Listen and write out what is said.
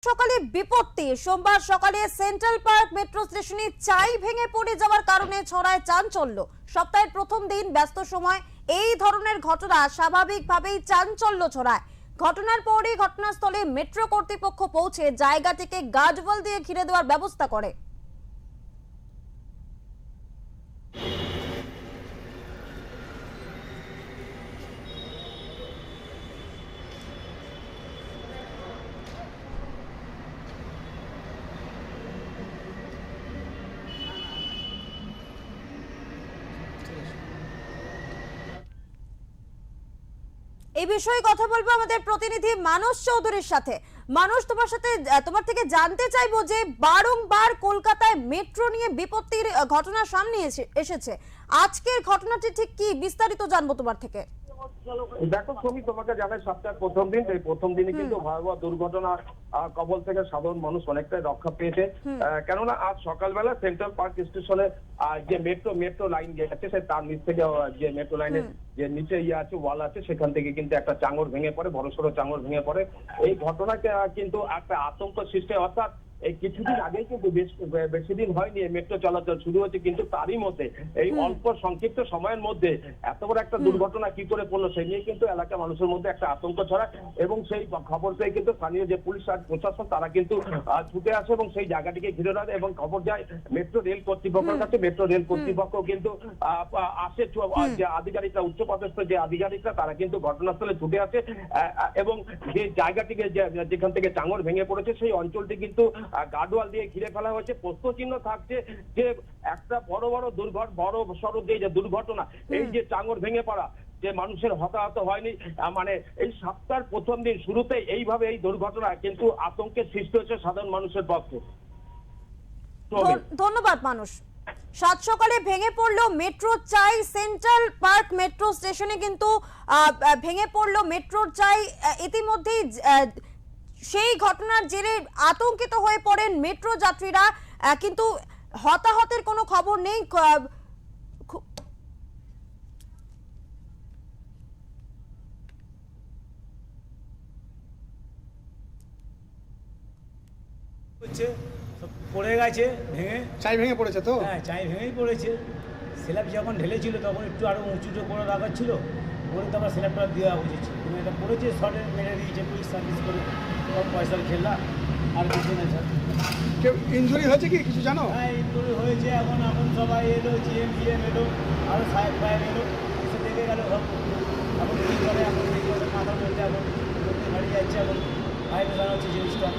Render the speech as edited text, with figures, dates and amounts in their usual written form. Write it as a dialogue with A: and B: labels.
A: সকালে বিপত্তি। সোমবার সকালে সেন্ট্রাল পার্ক মেট্রো স্টেশনে চাই ভেঙে পড়ে যাওয়ার কারণে ছড়ায় চাঞ্চল্য। সপ্তাহের প্রথম দিন ব্যস্ত সময় এই ধরনের ঘটনা স্বাভাবিকভাবেই চাঞ্চল্য ছড়ায়। ঘটনার পরই ঘটনাস্থলে মেট্রো কর্তৃপক্ষ পৌঁছে জায়গাটিকে গার্ডওয়াল দিয়ে ঘিরে দেওয়ার ব্যবস্থা করে। এই বিষয়ে কথা বলবো আমাদের প্রতিনিধি মানস চৌধুরীর সাথে। মানস, তোমার থেকে জানতে চাইবো যে বারংবার কলকাতায় মেট্রো নিয়ে বিপত্তির ঘটনা সামনে এসেছে, আজকের ঘটনাটি ঠিক কি, বিস্তারিত জানবো তোমার থেকে।
B: দেখো ছবি, তোমাকে জানাই সপ্তাহের প্রথম দিন, এই প্রথম দিনে কিন্তু ভয়াবহ দুর্ঘটনা কবল থেকে সাধারণ মানুষ অনেকটাই রক্ষা পেয়েছে। কেননা আজ সকালবেলা সেন্ট্রাল পার্ক স্টেশনে যে মেট্রো লাইন আছে, সে তার নিচ থেকে যে মেট্রো লাইনের যে নিচে আছে ওয়াল আছে, সেখান থেকে কিন্তু একটা চাঙড় ভেঙে পড়ে, বড়সড় চাঙড় ভেঙে পড়ে। এই ঘটনাকে কিন্তু একটা আতঙ্ক সৃষ্টি, অর্থাৎ এই কিছুদিন আগেই কিন্তু বেশি দিন হয়নি মেট্রো চলাচল শুরু হয়েছে, কিন্তু তারই মধ্যে এই অল্প সংক্ষিপ্ত সময়ের মধ্যে এত বড় একটা দুর্ঘটনা কি করে পড়লো সেই নিয়ে কিন্তু এলাকার মানুষের মধ্যে একটা আতঙ্ক ছড়ায়। এবং সেই খবর পেয়ে কিন্তু স্থানীয় যে পুলিশ আর প্রশাসন তারা কিন্তু ছুটে আসে এবং সেই জায়গাটিকে ঘিরে রাখে এবং খবর যায় মেট্রো রেল কর্তৃপক্ষের কাছে। মেট্রো রেল কর্তৃপক্ষ কিন্তু আসে, যে আধিকারিকরা, উচ্চপদস্থ যে আধিকারিকরা তারা কিন্তু ঘটনাস্থলে ছুটে আসে এবং যে জায়গাটিকে যেখান থেকে চাঙড় ভেঙে পড়েছে সেই অঞ্চলটি কিন্তু গার্ডওয়াল দিয়ে ঘিরে ফেলা হয়েছে। প্রশ্নচিহ্ন থাকছে যে একটা বড় সড়ক যে দুর্ঘটনা, এই যে চাঙড় ভেঙে পড়া, যে মানুষের হতাহত হয়নি, মানে এই সপ্তাহের প্রথম দিন শুরুতেই এইভাবে এই দুর্ঘটনা কিন্তু আতঙ্কের সৃষ্টি হয়েছে সাধারণ মানুষের পক্ষে।
A: ধন্যবাদ মানুষ। সাত সকালে ভেঙে পড়লো মেট্রো চাই, সেন্ট্রাল পার্ক মেট্রো স্টেশনে কিন্তু ভেঙে পড়লো মেট্রো চাই। ইতিমধ্যেই সেই ঘটনার জেরে আতঙ্কিত হয়ে পড়েন মেট্রো যাত্রীরা, কিন্তু হতাহতের কোনো খবর নেই।
C: পড়ে গেছে ভেঙে,
D: চাই ভেঙে পড়েছে তো?
C: হ্যাঁ, চাই ভেঙেই পড়েছে। স্ল্যাব যখন ঢেলেছিল তখন একটু আরও উঁচুটো করে রাখা ছিল, পরে তো আবার স্ল্যাবটা দেওয়া উচিত ছিল, কিন্তু এটা পড়েছে, শর্টে মেরে দিয়েছে পুলিশ সার্ভিস করে, সব পয়সার খেলা আর কিছু না স্যার।
D: কেউ ইনজুরি হয়েছে কি কিছু জানো?
C: হ্যাঁ, ইনজুরি হয়েছে। এখন সবাই এলো, জিএম এলো, আরও সাহেব এলো, এসে দেখে গেল সব। এখন কী করে, এখন মাথার মধ্যে এখন হারিয়ে যাচ্ছে, এখন ফাইভ হচ্ছে জিনিসটা।